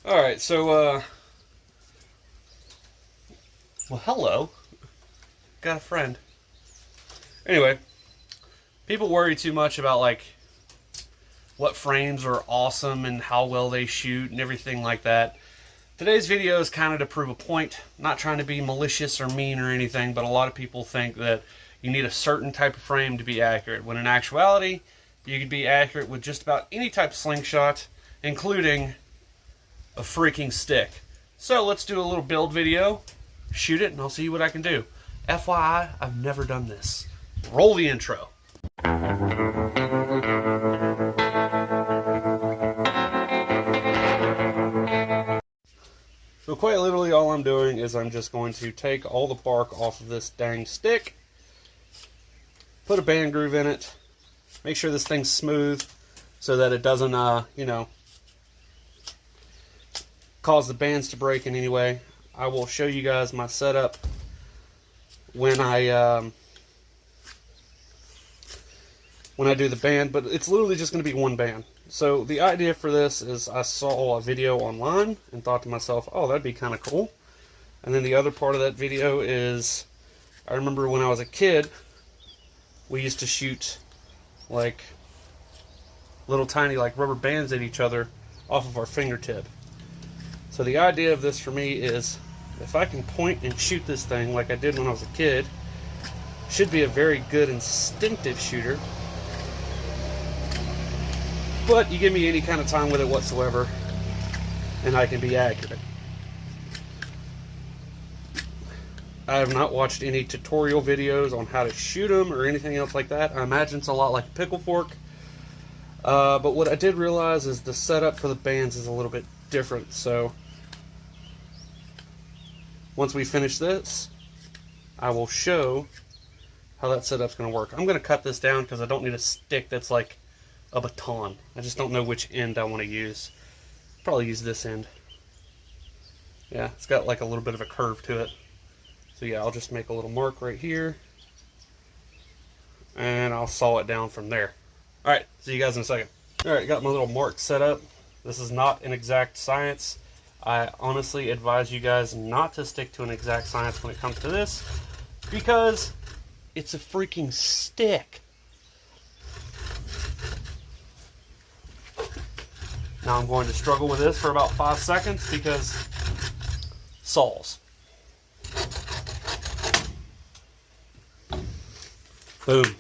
Alright, so, well, hello. Got a friend. Anyway, people worry too much about, like, what frames are awesome and how well they shoot and everything like that. Today's video is kind of to prove a point. Not trying to be malicious or mean or anything, but a lot of people think that you need a certain type of frame to be accurate, when in actuality, you could be accurate with just about any type of slingshot, including a freaking stick. So let's do a little build video, shoot it, and I'll see what I can do. FYI, I've never done this. Roll the intro. So quite literally all I'm doing is I'm just going to take all the bark off of this dang stick, put a band groove in it, make sure this thing's smooth so that it doesn't, cause the bands to break in any way. I will show you guys my setup when I do the band, but it's literally just going to be one band. So the idea for this is I saw a video online and thought to myself, oh, that'd be kind of cool. And then the other part of that video is I remember when I was a kid, we used to shoot like little tiny like rubber bands at each other off of our fingertip. So the idea of this for me is if I can point and shoot this thing like I did when I was a kid, should be a very good instinctive shooter. But you give me any kind of time with it whatsoever and I can be accurate. I have not watched any tutorial videos on how to shoot them or anything else like that. I imagine it's a lot like a pickle fork. But what I did realize is the setup for the bands is a little bit different. So once we finish this, I will show how that setup's going to work. I'm going to cut this down because I don't need a stick that's like a baton. I just don't know which end I want to use. Probably use this end. Yeah, it's got like a little bit of a curve to it. So yeah, I'll just make a little mark right here. And I'll saw it down from there. Alright, see you guys in a second. Alright, got my little mark set up. This is not an exact science. I honestly advise you guys not to stick to an exact science when it comes to this, because it's a freaking stick. Now I'm going to struggle with this for about 5 seconds because saws. Boom.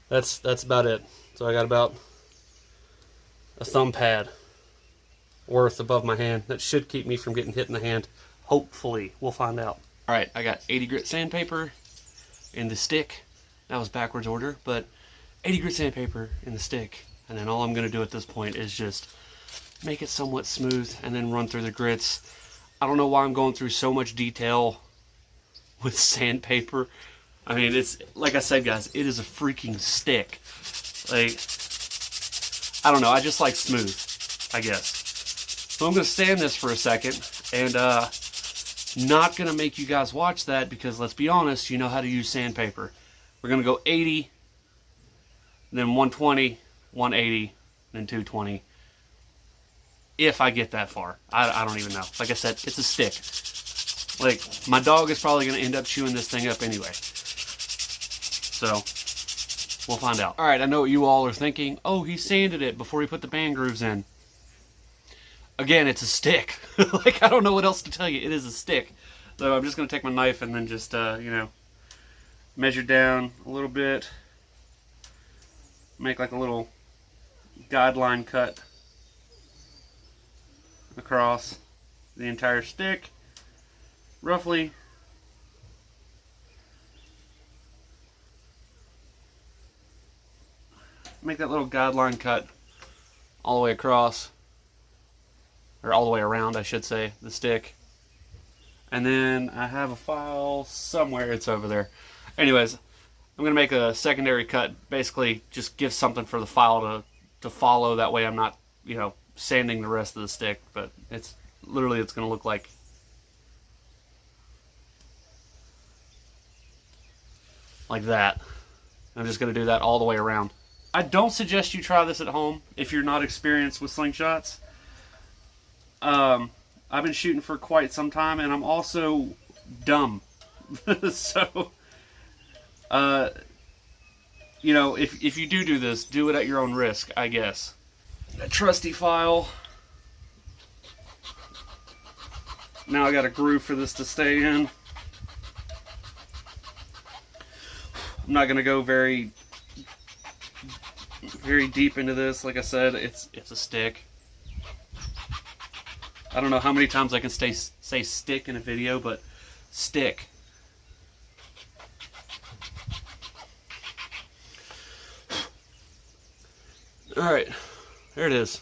That's about it. So I got about a thumb pad worth above my hand. That should keep me from getting hit in the hand. Hopefully. We'll find out. Alright, I got 80 grit sandpaper in the stick. That was backwards order, but 80 grit sandpaper in the stick. And then all I'm going to do at this point is just make it somewhat smooth and then run through the grits. I don't know why I'm going through so much detail with sandpaper. I mean, it's, like I said, guys, it is a freaking stick. Like, I don't know, I just like smooth, I guess. So I'm going to stand this for a second, and not going to make you guys watch that because, let's be honest, you know how to use sandpaper. We're going to go 80, then 120, 180, then 220. If I get that far. I don't even know. Like I said, it's a stick. Like, my dog is probably going to end up chewing this thing up anyway. So, we'll find out. Alright, I know what you all are thinking. Oh, he sanded it before he put the band grooves in. Again, it's a stick. Like, I don't know what else to tell you. It is a stick. So I'm just going to take my knife and then just, measure down a little bit. Make like a little guideline cut across the entire stick. Roughly. Make that little guideline cut all the way across. Or all the way around, I should say, the stick. And then I have a file somewhere, it's over there. Anyways, I'm going to make a secondary cut, basically just give something for the file to follow, that way I'm not, sanding the rest of the stick, but it's literally, it's going to look like that. I'm just going to do that all the way around. I don't suggest you try this at home if you're not experienced with slingshots. I've been shooting for quite some time, and I'm also dumb. So, you know, if you do this, do it at your own risk, I guess. A trusty file. Now I got a groove for this to stay in. I'm not gonna go very deep into this. Like I said, it's a stick. I don't know how many times I can say stick in a video, but stick. All right, there it is.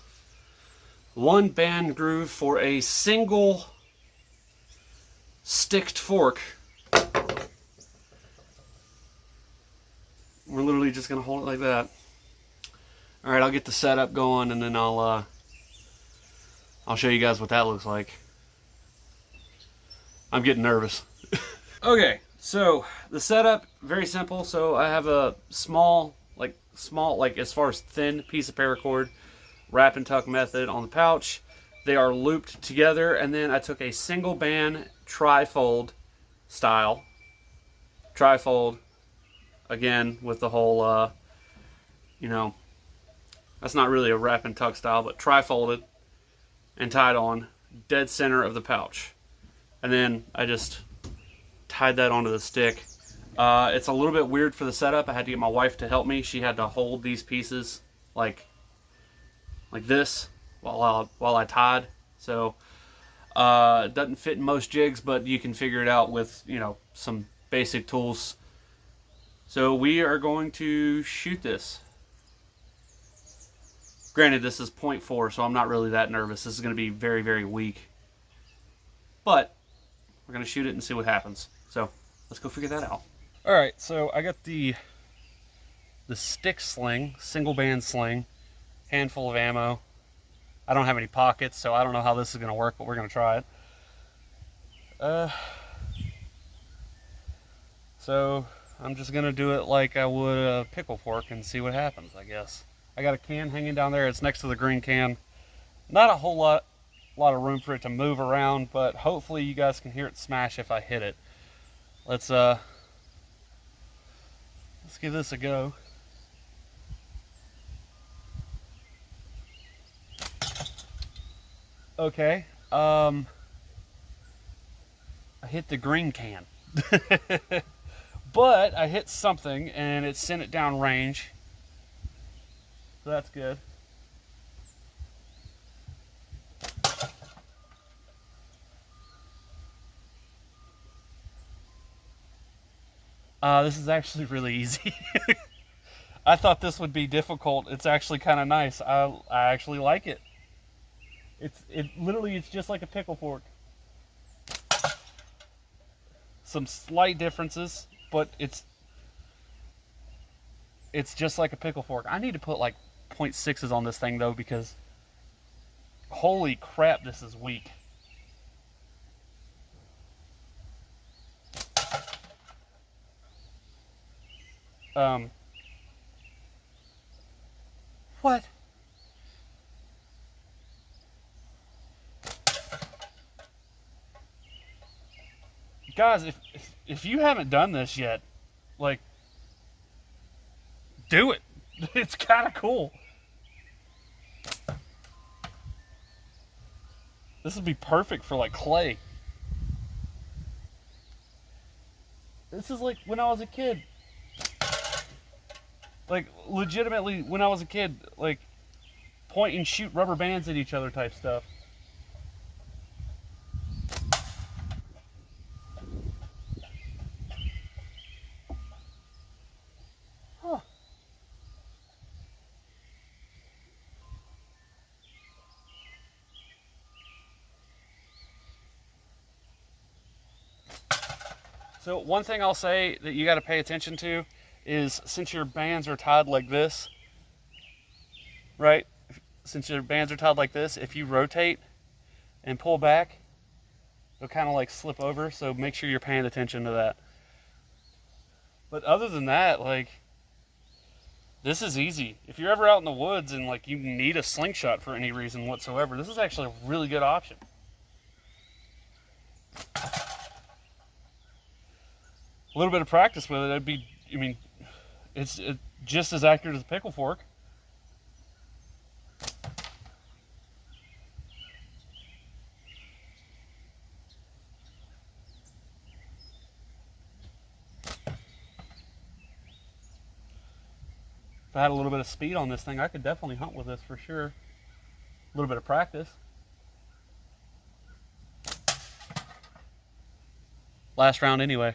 One band groove for a single sticked fork. We're literally just gonna hold it like that. All right, I'll get the setup going, and then I'll show you guys what that looks like. I'm getting nervous. Okay, so the setup, very simple. So I have a small, as far as thin piece of paracord, wrap and tuck method on the pouch. They are looped together, and then I took a single band trifold style. Trifold, again, with the whole, you know, that's not really a wrap and tuck style, but trifolded and tied on dead center of the pouch. And then I just tied that onto the stick. It's a little bit weird for the setup. I had to get my wife to help me. She had to hold these pieces like this while I tied. So it doesn't fit in most jigs, but you can figure it out with, you know, some basic tools. So we are going to shoot this. Granted, this is 0.4, so I'm not really that nervous. This is going to be very, very weak. But we're going to shoot it and see what happens. So let's go figure that out. All right, so I got the stick sling, single band sling, handful of ammo. I don't have any pockets, so I don't know how this is going to work, but we're going to try it. So I'm just going to do it like I would a pickle fork and see what happens, I guess. I got a can hanging down there. It's next to the green can. Not a whole lot of room for it to move around, but hopefully you guys can hear it smash if I hit it. Let's give this a go. Okay, I hit the green can. But I hit something and it sent it down range. So that's good. This is actually really easy. I thought this would be difficult. It's actually kind of nice. I actually like it. It's just like a pickle fork. Some slight differences, but it's just like a pickle fork. I need to put like 0.6s on this thing though, because holy crap, this is weak. What? Guys, if you haven't done this yet, like, do it. It's kind of cool. This would be perfect for like clay. This is like when I was a kid. Like, legitimately, when I was a kid, like, point and shoot rubber bands at each other type stuff. Huh. So one thing I'll say that you got to pay attention to is, since your bands are tied like this, right? Since your bands are tied like this, if you rotate and pull back, they'll kind of like slip over, so make sure you're paying attention to that. But other than that, like, this is easy. If you're ever out in the woods and like you need a slingshot for any reason whatsoever, this is actually a really good option. A little bit of practice with it, it'd be, I mean, it's just as accurate as a pickle fork. If I had a little bit of speed on this thing, I could definitely hunt with this for sure. A little bit of practice. Last round anyway.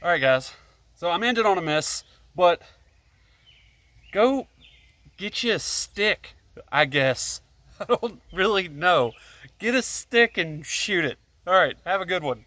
All right, guys. So I'm ended on a miss, but go get you a stick, I guess. I don't really know. Get a stick and shoot it. All right, have a good one.